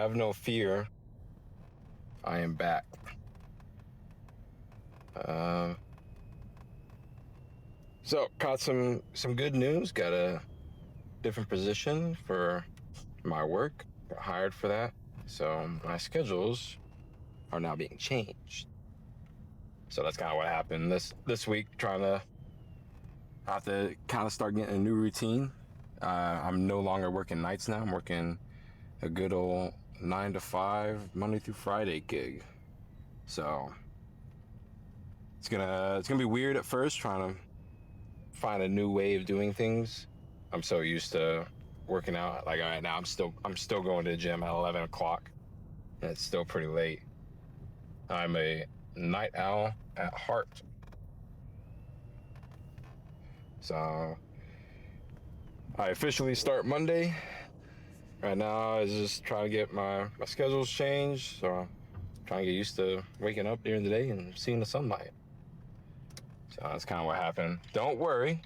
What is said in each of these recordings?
have no fear. I am back. So got some good news. Got a different position for my work. Got hired for that. So my schedules are now being changed. So that's kind of what happened this week. Trying to have to kind of start getting a new routine. I'm no longer working nights now. I'm working a good old 9 to 5 Monday through Friday gig. So it's gonna be weird at first, trying to find a new way of doing things. I'm so used to working out. Like right now, I'm still going to the gym at 11 o'clock, and it's still pretty late. I'm a night owl at heart. So I officially start Monday. Right now, I just trying to get my schedules changed. So I'm trying to get used to waking up during the day and seeing the sunlight. So that's kind of what happened. Don't worry.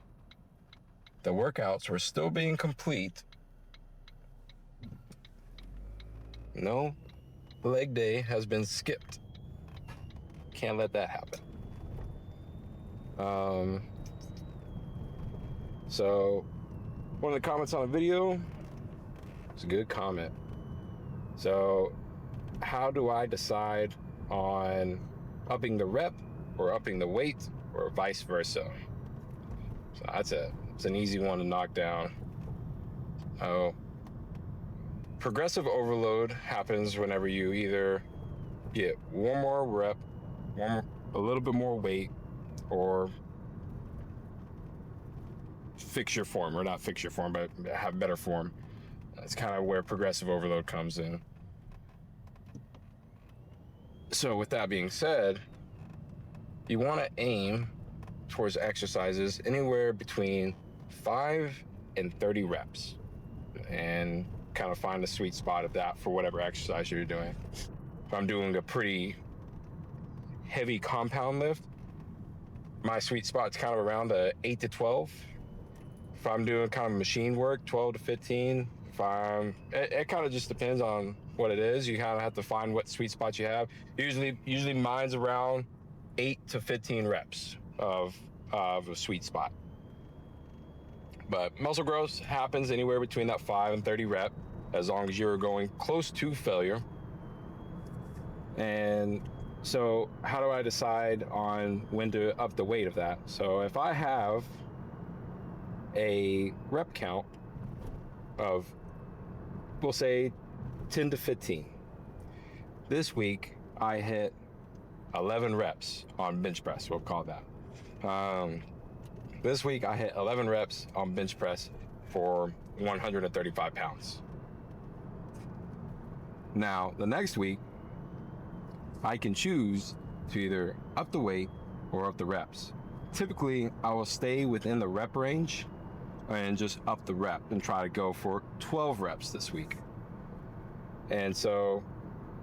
The workouts were still being complete. No leg day has been skipped. Can't let that happen. So one of the comments on the video, it's a good comment. So how do I decide on upping the rep or upping the weight or vice versa? So that's it. It's an easy one to knock down. Progressive overload happens whenever you either get one more rep, a little bit more weight, or fix your form, or not fix your form, but have better form. That's kind of where progressive overload comes in. So with that being said, you want to aim towards exercises anywhere between 5 and 30 reps, and kind of find the sweet spot of that for whatever exercise you're doing. If I'm doing a pretty heavy compound lift, my sweet spot's kind of around the 8 to 12. If I'm doing kind of machine work, 12 to 15. It kind of just depends on what it is. You kind of have to find what sweet spot you have. Usually mine's around 8 to 15 reps of a sweet spot. But muscle growth happens anywhere between that 5 and 30 rep, as long as you're going close to failure. And so how do I decide on when to up the weight of that? So if I have a rep count of, we'll say 10 to 15. This week I hit 11 reps on bench press, we'll call that. This week I hit 11 reps on bench press for 135 pounds. Now, the next week, I can choose to either up the weight or up the reps. Typically, I will stay within the rep range and just up the rep and try to go for 12 reps this week. And so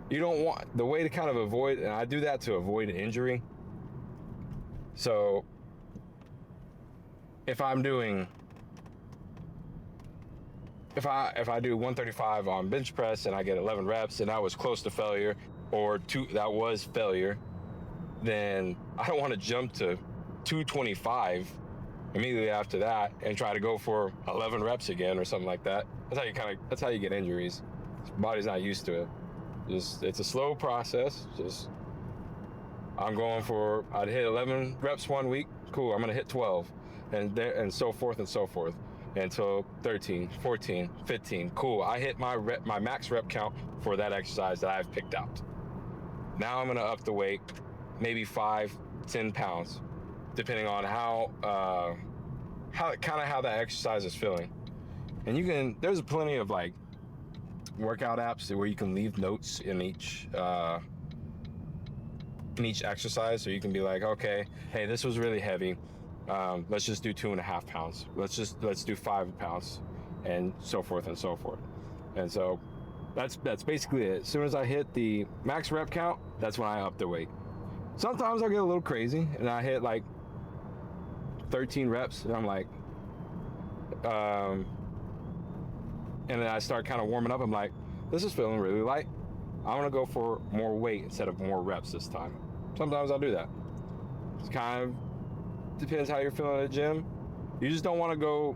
you don't want, the way to kind of avoid, and I do that to avoid an injury. So if I do 135 on bench press and I get 11 reps and that was close to failure, or that was failure, then I don't want to jump to 225 immediately after that and try to go for 11 reps again or something like that. That's how you get injuries. Your body's not used to it. It's a slow process. I'd hit 11 reps one week. Cool, I'm gonna hit 12, and so forth until 13, 14, 15. Cool, I hit my max rep count for that exercise that I've picked out. Now I'm gonna up the weight, maybe 5-10 pounds, depending on how that exercise is feeling. And there's plenty of like workout apps where you can leave notes in each exercise, so you can be like, okay, hey, this was really heavy. Let's just do 2.5 pounds. Let's do 5 pounds, and so forth and so forth. And so that's basically it. As soon as I hit the max rep count, that's when I up the weight. Sometimes I get a little crazy and I hit like 13 reps and I'm like, and then I start kind of warming up. I'm like, this is feeling really light. I want to go for more weight instead of more reps this time. Sometimes I'll do that. It kind of depends how you're feeling at the gym. You just don't want to go.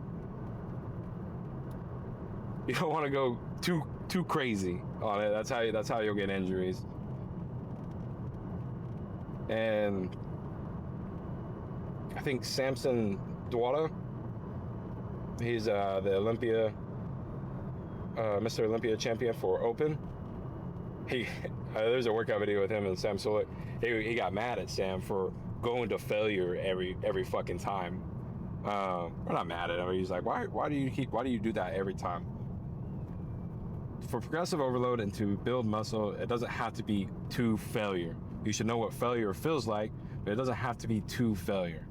You don't want to go too crazy on it. That's how you'll get injuries. And I think Samson Dwada, he's the Olympia, Mr. Olympia champion for Open. There's a workout video with him and Sam Sulek. He got mad at Sam for going to failure every fucking time. We're not mad at him. He's like, why do you do that every time? For progressive overload and to build muscle, it doesn't have to be to failure. You should know what failure feels like, but it doesn't have to be to failure.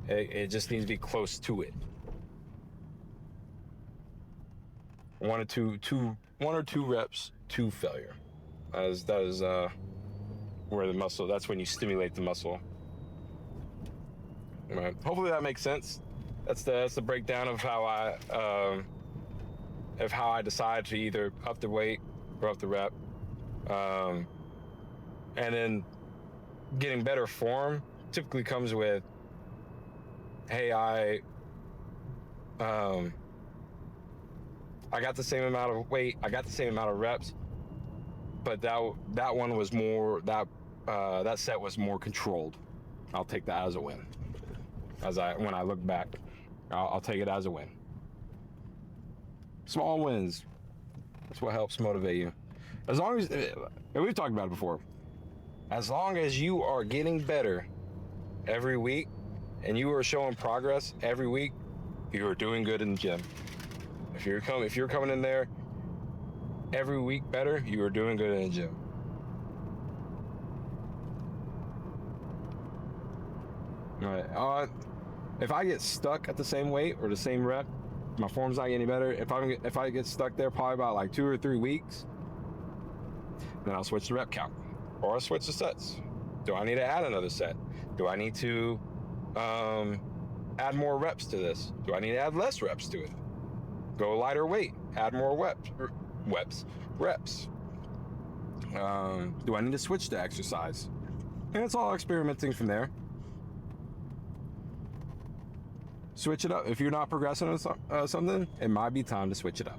It just needs to be close to it. One or two reps to failure. That is where the muscle. That's when you stimulate the muscle. Right. Hopefully that makes sense. That's the breakdown of how I decide to either up the weight or up the rep. And then getting better form typically comes with, hey, I got the same amount of weight, I got the same amount of reps, but that one was more, that set was more controlled. I'll take that as a win. When I look back, I'll take it as a win. Small wins, that's what helps motivate you. As long as, and we've talked about it before, as long as you are getting better every week and you are showing progress every week, you are doing good in the gym. If you're coming in there every week better, you are doing good in the gym. All right. If I get stuck at the same weight or the same rep, my form's not getting better. If I get stuck there probably about like 2 or 3 weeks, then I'll switch the rep count or I'll switch the sets. Do I need to add another set? Do I need to add more reps to this? Do I need to add less reps to it? Go lighter weight, add more reps. Do I need to switch to exercise? And it's all experimenting from there. Switch it up. If you're not progressing on something, it might be time to switch it up.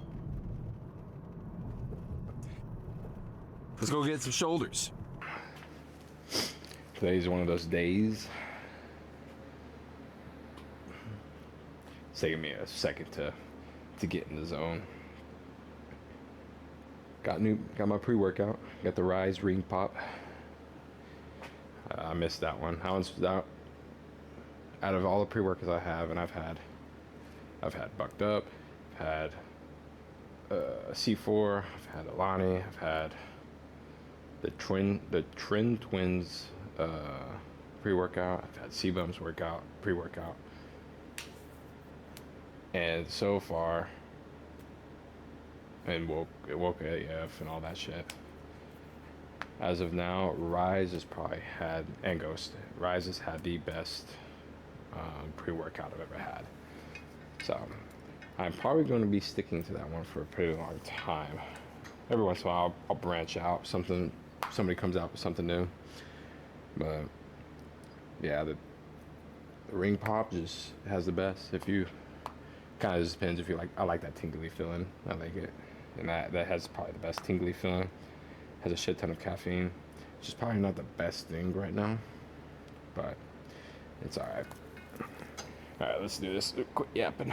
Let's go get some shoulders. Today's one of those days. It's taking me a second to get in the zone. Got my pre-workout. Got the Rise Ring Pop. I missed that one. That one's out of all the pre-workouts I have, and I've had Bucked Up, I've had C4, I've had Alani, I've had the Trin Twins pre-workout, I've had C-Bums pre-workout, and so far, and woke AF and all that shit. As of now, Rise has probably had, and Ghost, Rise has had the best pre-workout I've ever had. So I'm probably going to be sticking to that one for a pretty long time. Every once in a while I'll branch out. Somebody comes out with something new. But yeah, the Ring Pop just has the best. If you kind of just depends if you like. I like that tingly feeling. I like it. And that has probably the best tingly feeling. Has a shit ton of caffeine. Which is probably not the best thing right now. But it's alright. Alright, let's do this. Quit yapping.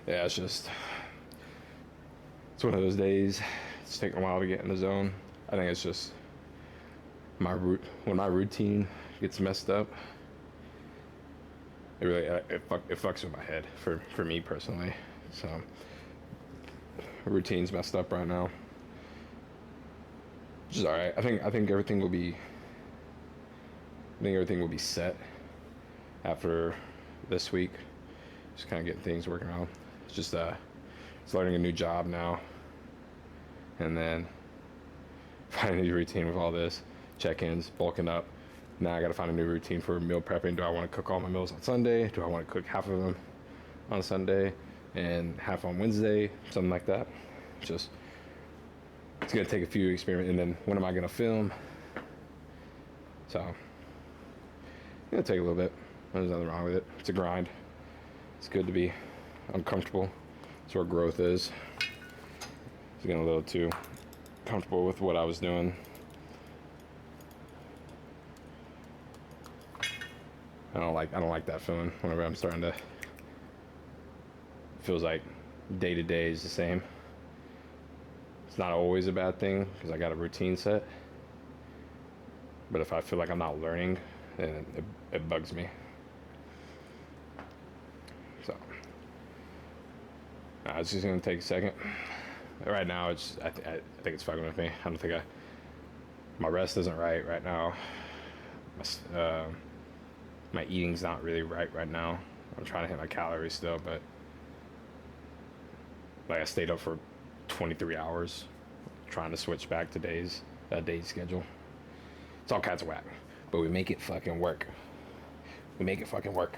Yeah, it's one of those days. It's taking a while to get in the zone. I think it's just when my routine gets messed up, it really it fucks with my head for me personally. So routine's messed up right now, which is all right. I think everything will be. I think everything will be set after this week. Just kind of getting things working out. It's just it's learning a new job now, and then finding a new routine with all this check-ins, bulking up. Now I got to find a new routine for meal prepping. Do I want to cook all my meals on Sunday? Do I want to cook half of them on Sunday and half on Wednesday? Something like that. Just it's gonna take a few experiments, and then when am I gonna film? So it's gonna take a little bit. There's nothing wrong with it. It's a grind. It's good to be uncomfortable. That's where growth is. It's getting a little too comfortable with what I was doing. I don't like that feeling whenever I'm starting to. It feels like day to day is the same. It's not always a bad thing because I got a routine set. But if I feel like I'm not learning, then it bugs me. So it's just gonna take a second. Right now, it's I think it's fucking with me. I don't think my rest isn't right now. My eating's not really right now. I'm trying to hit my calories still, but like I stayed up for 23 hours trying to switch back to days schedule. It's all kinds of whack, but we make it fucking work. We make it fucking work.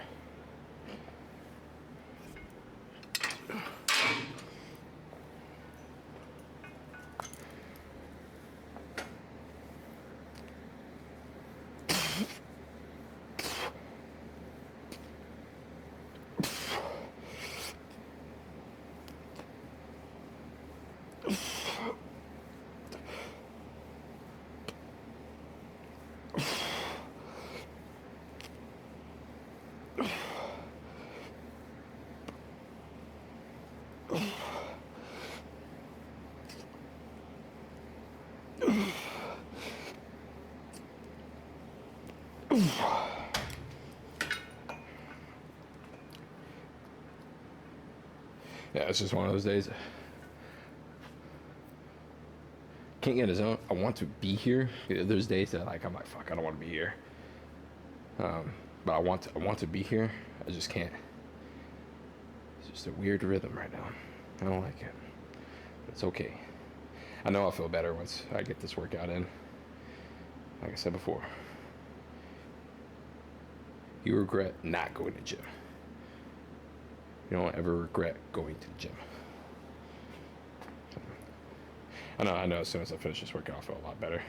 Yeah, it's just one of those days. Can't get in the zone. I want to be here. There's days that I'm like, fuck, I don't want to be here. But I want to be here. I just can't. It's just a weird rhythm right now. I don't like it. But it's okay. I know I'll feel better once I get this workout in. Like I said before, you regret not going to the gym. You don't ever regret going to the gym. I know as soon as I finish this workout, I'll feel a lot better.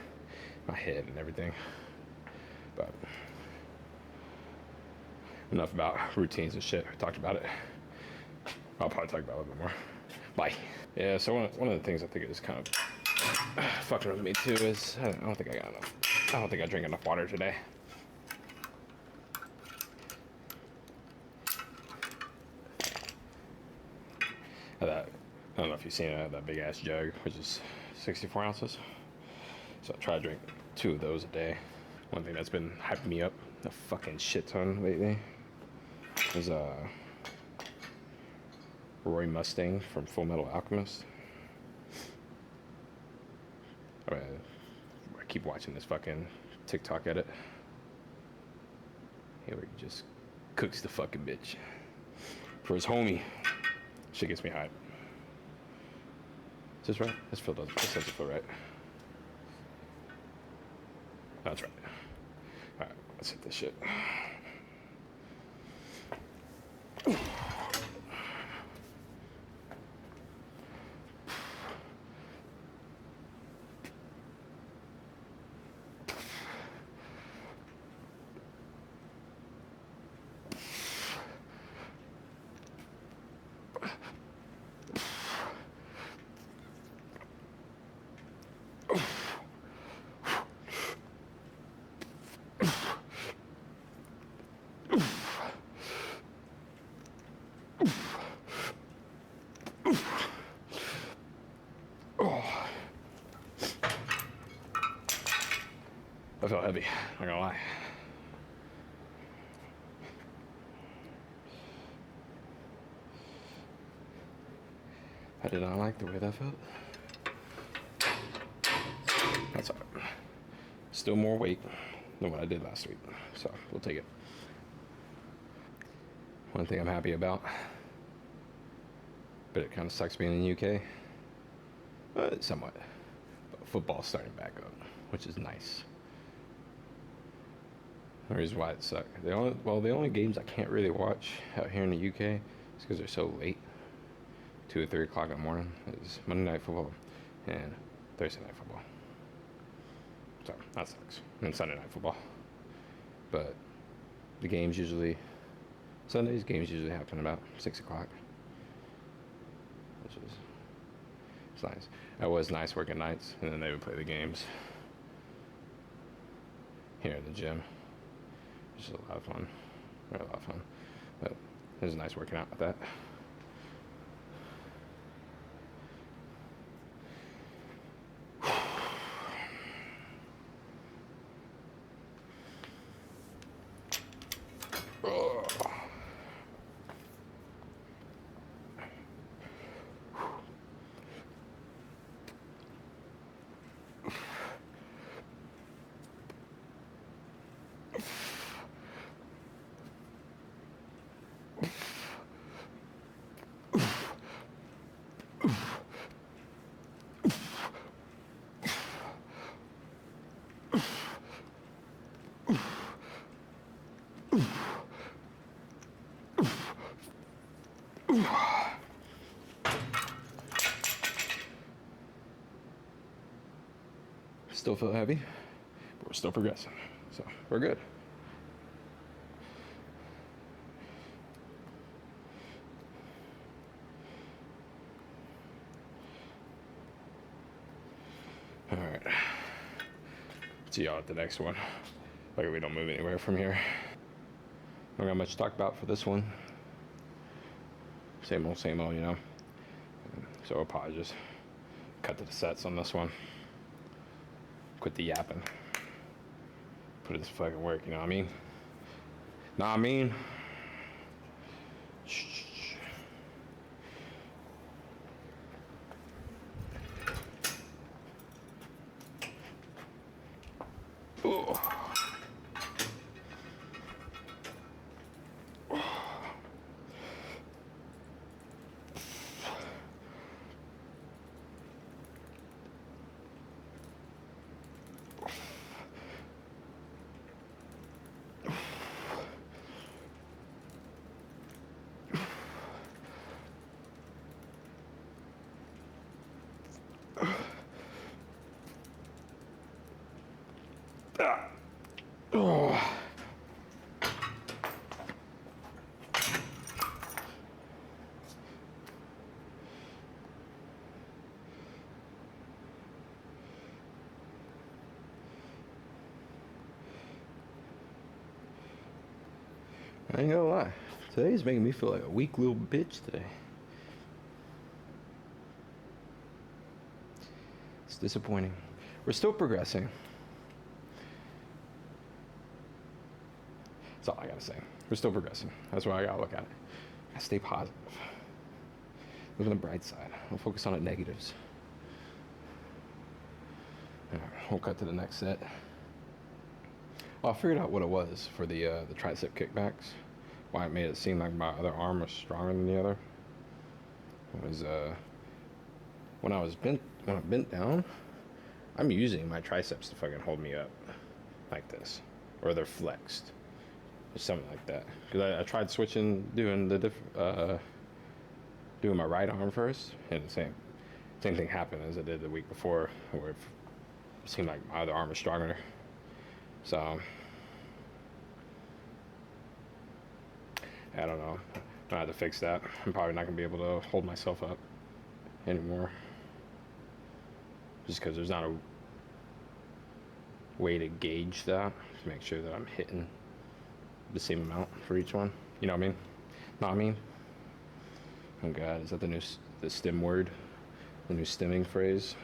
My head and everything. But enough about routines and shit. We talked about it. I'll probably talk about it a little bit more. Bye. Yeah, so one of the things I think is kind of fucking with me too is I don't think I got enough. I don't think I drank enough water today. I don't know if you've seen that big ass jug, which is 64 ounces. So I try to drink 2 of those a day. One thing that's been hyping me up a fucking shit ton lately is Roy Mustang from Full Metal Alchemist. I keep watching this fucking TikTok edit. Here he just cooks the fucking bitch for his homie. Shit gets me hype. Is this right? This doesn't feel right. That's right. Alright, let's hit this shit. felt heavy, not gonna lie. I did not like the way that felt. That's all right. Still more weight than what I did last week, so we'll take it. One thing I'm happy about, but it kind of sucks being in the UK, somewhat. But football's starting back up, which is nice. The reason why it sucks, the only games I can't really watch out here in the UK is because they're so late, 2 or 3 o'clock in the morning, is Monday Night Football and Thursday Night Football. So that sucks. And Sunday Night Football. But the games usually, Sundays games usually happen about 6 o'clock, which is it's nice. It was nice working nights, and then they would play the games here in the gym. Which is a lot of fun. Really a lot of fun. But it was nice working out with that. Still feel heavy, but we're still progressing, so we're good. All right, see y'all at the next one. Like we don't move anywhere from here. Don't got much to talk about for this one. Same old, you know. So I'll probably just cut to the sets on this one. Quit the yapping. Put it to fucking work, you know what I mean? Know what I mean? Shh. Ooh. Oh. I ain't gonna lie. Today's making me feel like a weak little bitch today. It's disappointing. We're still progressing. That's all I gotta say. We're still progressing. That's why I gotta look at it. I gotta stay positive. Look on the bright side. Don't focus on the negatives. Alright, we'll cut to the next set. Well, I figured out what it was for the tricep kickbacks. Why it made it seem like my other arm was stronger than the other. It was when I bent down, I'm using my triceps to fucking hold me up like this, or they're flexed, or something like that. Because I tried switching, doing doing my right arm first, and the same thing happened as I did the week before, where it seemed like my other arm was stronger. So I don't know. I have to fix that. I'm probably not gonna be able to hold myself up anymore, just because there's not a way to gauge that to make sure that I'm hitting the same amount for each one. You know what I mean? Know what I mean? Oh God, is that the stem word? The new stemming phrase?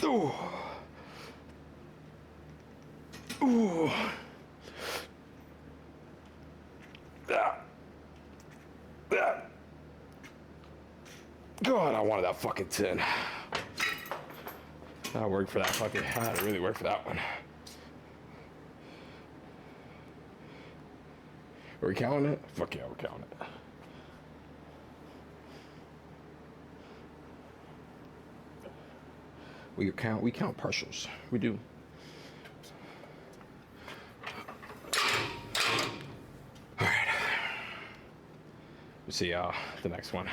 Ooh. Ooh. Ah. Ah. God, I wanted that fucking 10. I worked for that fucking. I had to really work for that one. Are we counting it? Fuck yeah, we're counting it. We count partials. We do. All right. Let's see the next one.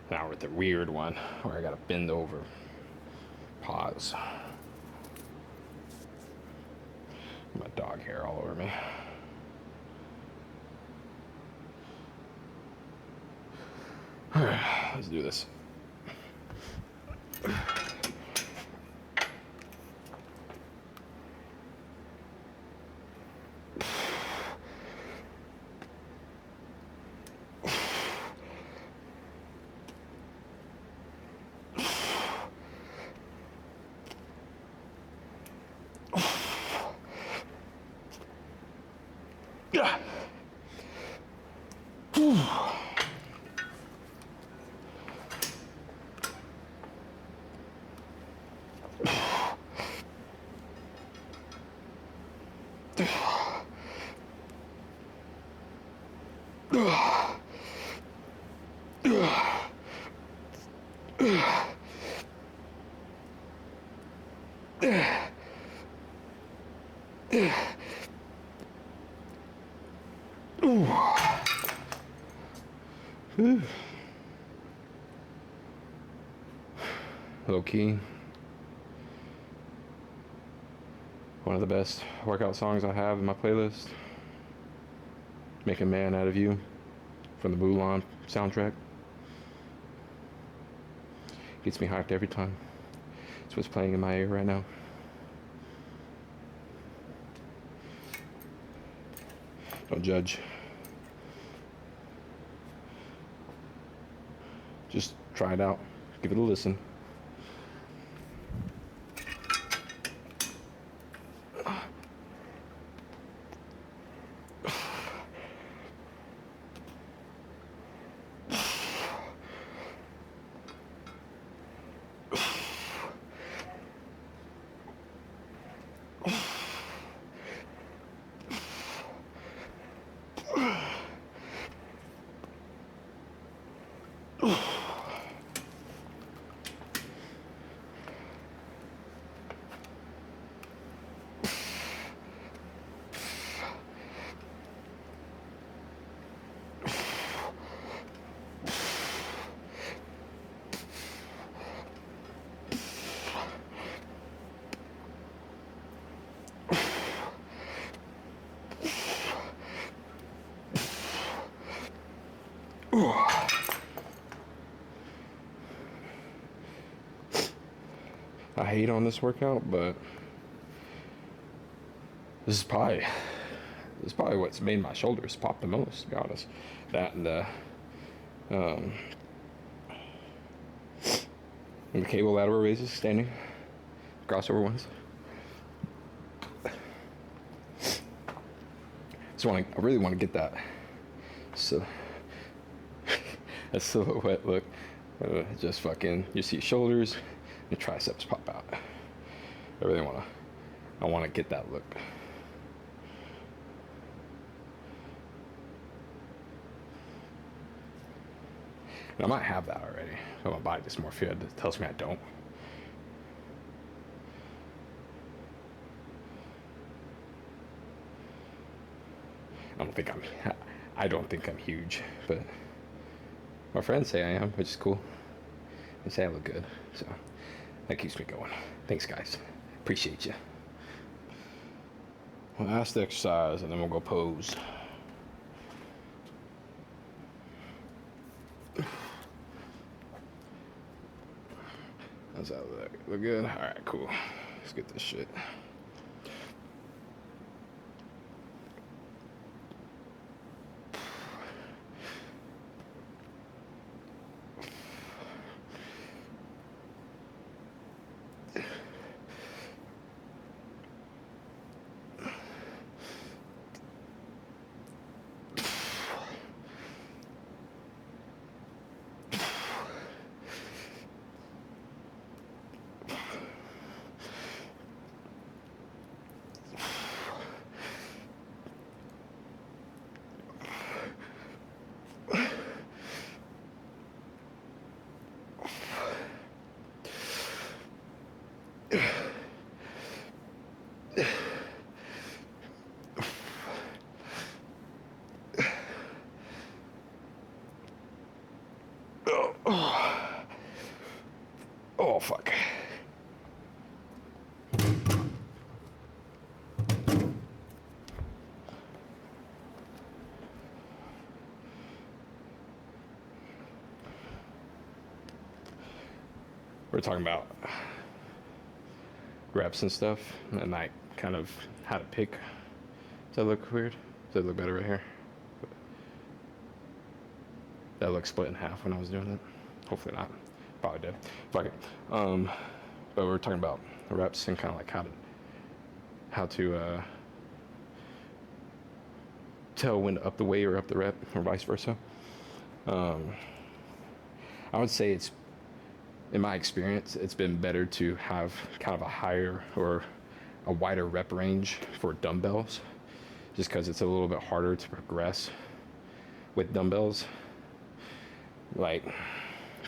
Now we're at the weird one where I gotta bend over. Pause. My dog hair all over me. All right, let's do this. Yeah. Low key. One of the best workout songs I have in my playlist. Make a Man Out of You from the Mulan soundtrack. Gets me hyped every time. It's what's playing in my ear right now. Don't judge. Just try it out. Give it a listen. I hate on this workout, but this is probably what's made my shoulders pop the most, to be honest. That and um, the cable lateral raises, standing crossover ones. I really want to get that. So a silhouette look. Just fucking, you see shoulders, your triceps pop out. I want to get that look. And I might have that already. But my body dysmorphia tells me I don't. I don't think I'm huge, but my friends say I am, which is cool. They say I look good, so that keeps me going. Thanks, guys. Appreciate you. Well, that's the exercise, and then we'll go pose. How's that look? Look good? All right, cool. Let's get this shit. Oh, fuck. We're talking about reps and stuff, and like kind of how to pick. Does that look weird? Does that look better right here? That looked split in half when I was doing it. Hopefully not. Probably did. Fuck it. But we're talking about reps and kind of like how to tell when to up the weight or up the rep or vice versa. I would say it's, in my experience, it's been better to have kind of a higher or a wider rep range for dumbbells, just because it's a little bit harder to progress with dumbbells. Like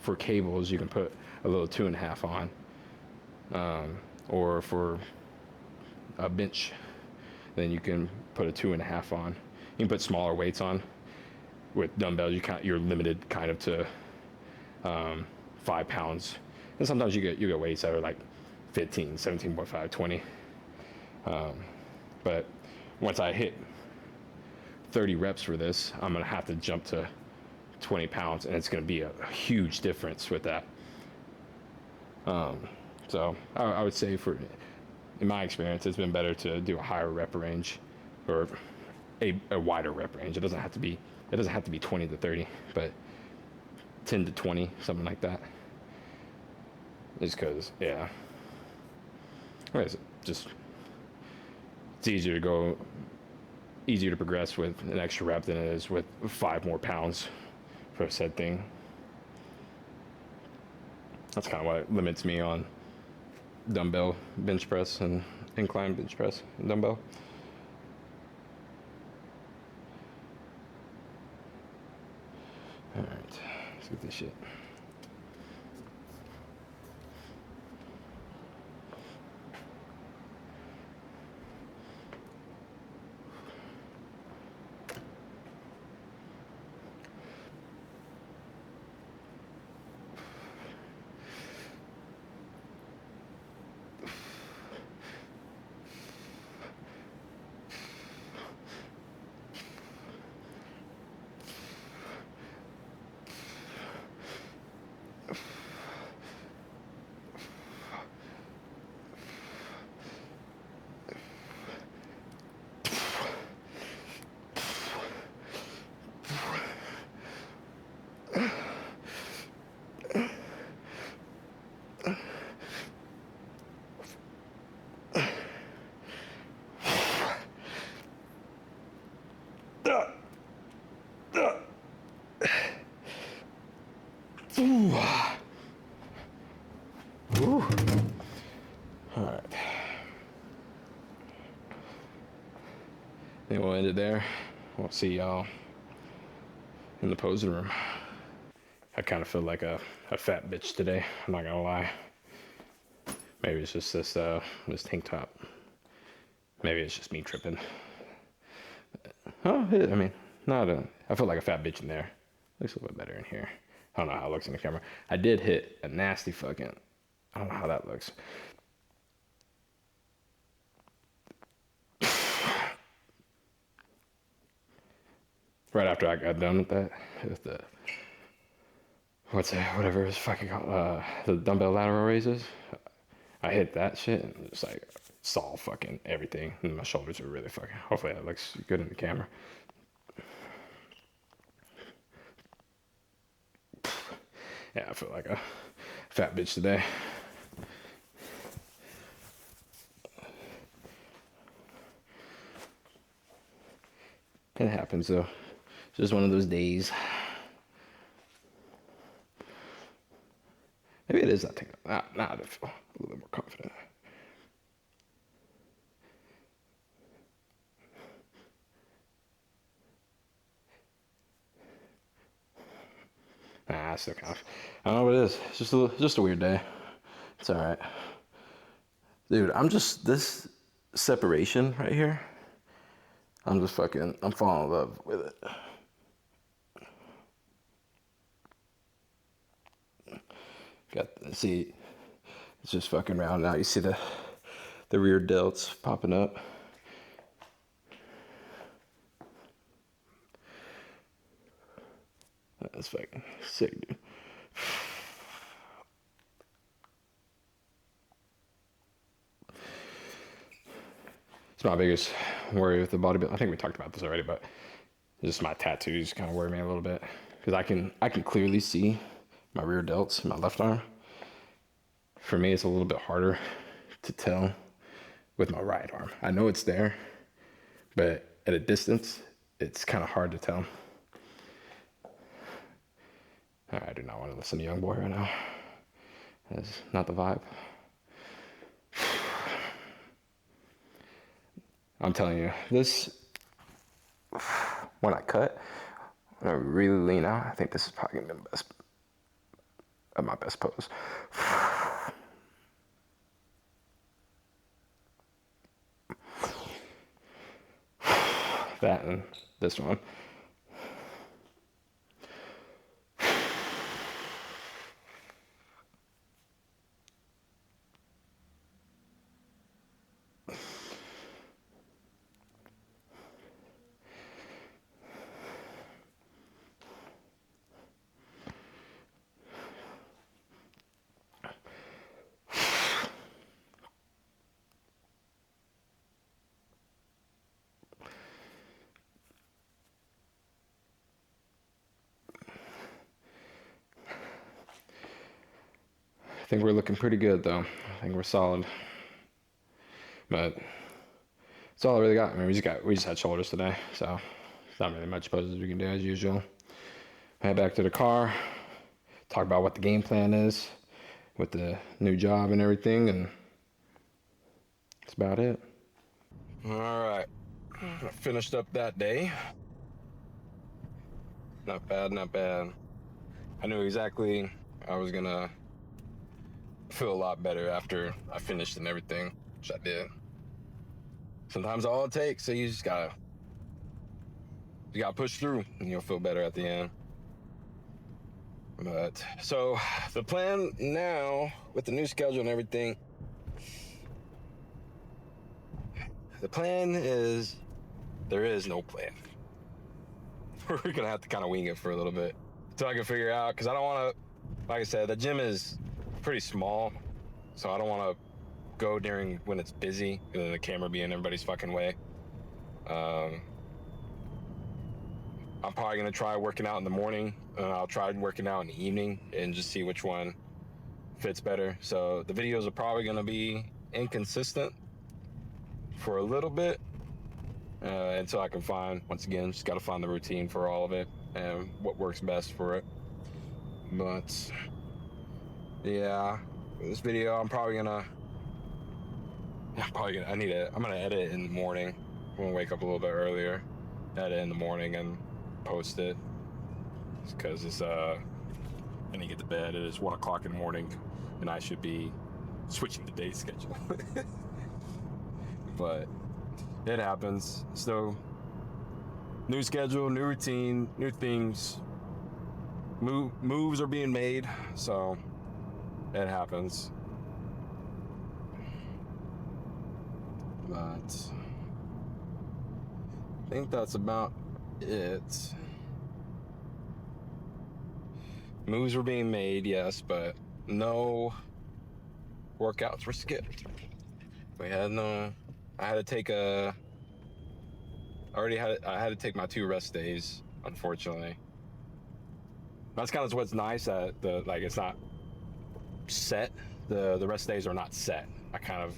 for cables, you can put a little 2.5 on, or for a bench, then you can put a 2.5 on. You can put smaller weights on. With dumbbells, you're limited kind of to 5 pounds, and sometimes you get weights that are like 15, 17.5, 20. But once I hit 30 reps for this, I'm gonna have to jump to 20 pounds, and it's gonna be a huge difference with that. So I would say, in my experience, it's been better to do a higher rep range, or a wider rep range. It doesn't have to be 20 to 30, but 10 to 20, something like that. Just because, yeah, it's easier to progress with an extra rep than it is with 5 more pounds for a said thing. That's kind of what limits me on dumbbell bench press and incline bench press and dumbbell. All right, let's get this shit. Ooh. Ooh. All right. And we'll end it there. We'll see y'all in the posing room. I kind of feel like a fat bitch today. I'm not gonna lie. Maybe it's just this tank top. Maybe it's just me tripping. Oh, I mean, I feel like a fat bitch in there. Looks a little bit better in here. I don't know how it looks in the camera. I did hit a nasty fucking, I don't know how that looks. Right after I got done with that, with the, whatever it's fucking called, the dumbbell lateral raises, I hit that shit and it's like, saw fucking everything. And my shoulders are really fucking, hopefully that looks good in the camera. Yeah, I feel like a fat bitch today. It happens though. It's just one of those days. Maybe it is that thing. Now I feel a little bit more confident. Nah, I still kind of. I don't know what it is. It's just a weird day. It's all right, dude. This separation right here. I'm falling in love with it. See, it's just fucking round out. You see the rear delts popping up. That's fucking sick, dude. It's my biggest worry with the bodybuilding. I think we talked about this already, but just my tattoos kind of worry me a little bit because I can clearly see my rear delts, my left arm. For me, it's a little bit harder to tell with my right arm. I know it's there, but at a distance, it's kind of hard to tell. I do not want to listen to Young Boy right now. That's not the vibe. I'm telling you, this, when I cut, when I really lean out, I think this is probably gonna be my best pose. That and this one. I think we're looking pretty good though. I think we're solid. But that's all I really got. I mean, we just had shoulders today, so it's not really much poses we can do as usual. Head back to the car, talk about what the game plan is with the new job and everything, and that's about it. All right, I finished up that day. Not bad, not bad. I knew exactly I was gonna feel a lot better after I finished and everything, which I did. Sometimes all it takes, so you gotta push through and you'll feel better at the end. But so the plan now with the new schedule and everything, the plan is there is no plan. We're gonna have to kind of wing it for a little bit until I can figure out, because I don't want to, like I said, the gym is pretty small, so I don't want to go during when it's busy and then the camera be in everybody's fucking way. I'm probably gonna try working out in the morning, and I'll try working out in the evening and just see which one fits better. So the videos are probably gonna be inconsistent for a little bit until I can find, once again, just gotta find the routine for all of it and what works best for it. But yeah, this video I'm gonna edit it in the morning. I'm gonna wake up a little bit earlier, edit in the morning and post it, because it's I need to get to bed. It is 1 o'clock in the morning and I should be switching the day schedule. But it happens. So new schedule, new routine, new things, moves are being made, so it happens. But I think that's about it. Moves were being made, yes, but no workouts were skipped. I had to take I had to take my 2 rest days, unfortunately. That's kind of what's nice, that it's not set. The rest days are not set.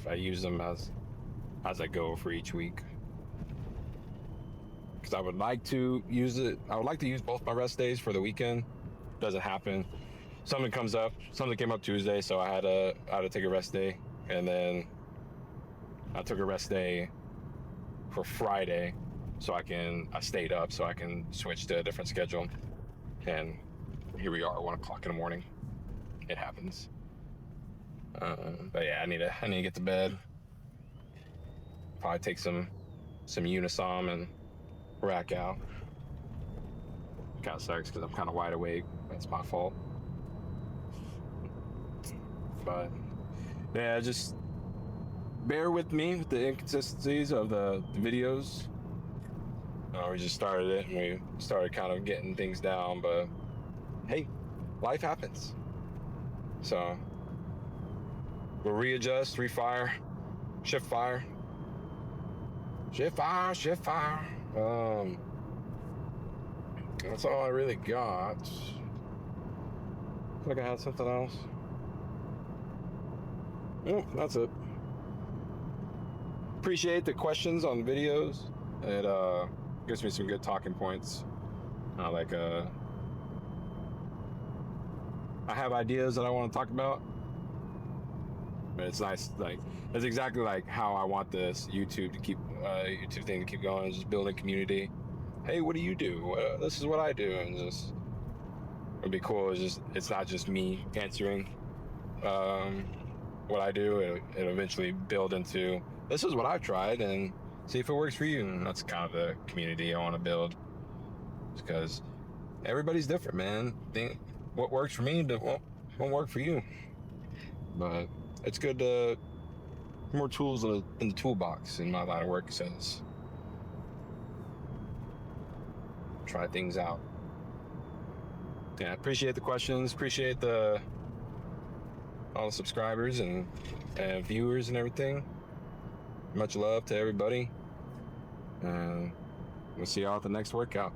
I use them as I go for each week. Because I would like to use both my rest days for the weekend. Doesn't happen. Something came up Tuesday, so I had to take a rest day, and then I took a rest day for Friday, so I stayed up so I can switch to a different schedule. And here we are, 1 o'clock in the morning. It happens. But yeah, I need to get to bed. Probably take some Unisom and rack out. Kind of sucks because I'm kind of wide awake. That's my fault. But yeah, just bear with me with the inconsistencies of the videos. We just started it and we started kind of getting things down, but hey, life happens. So we'll readjust, refire, shift fire. Shift fire, shift fire. That's all I really got. I feel like I had something else. Nope, that's it. Appreciate the questions on videos. It gives me some good talking points. I have ideas that I want to talk about. But it's nice, like that's exactly like how I want this YouTube thing to keep going, just building community. Hey, what do you do? This is what I do, and just it'd be cool. It's not just me answering what I do. It'll eventually build into this is what I've tried and see if it works for you. And that's kind of the community I want to build, because everybody's different, man. Think what works for me won't work for you, but it's good to more tools in the toolbox in my line of work. Says try things out. Yeah, appreciate the questions. Appreciate all the subscribers and viewers and everything. Much love to everybody. We'll see y'all at the next workout.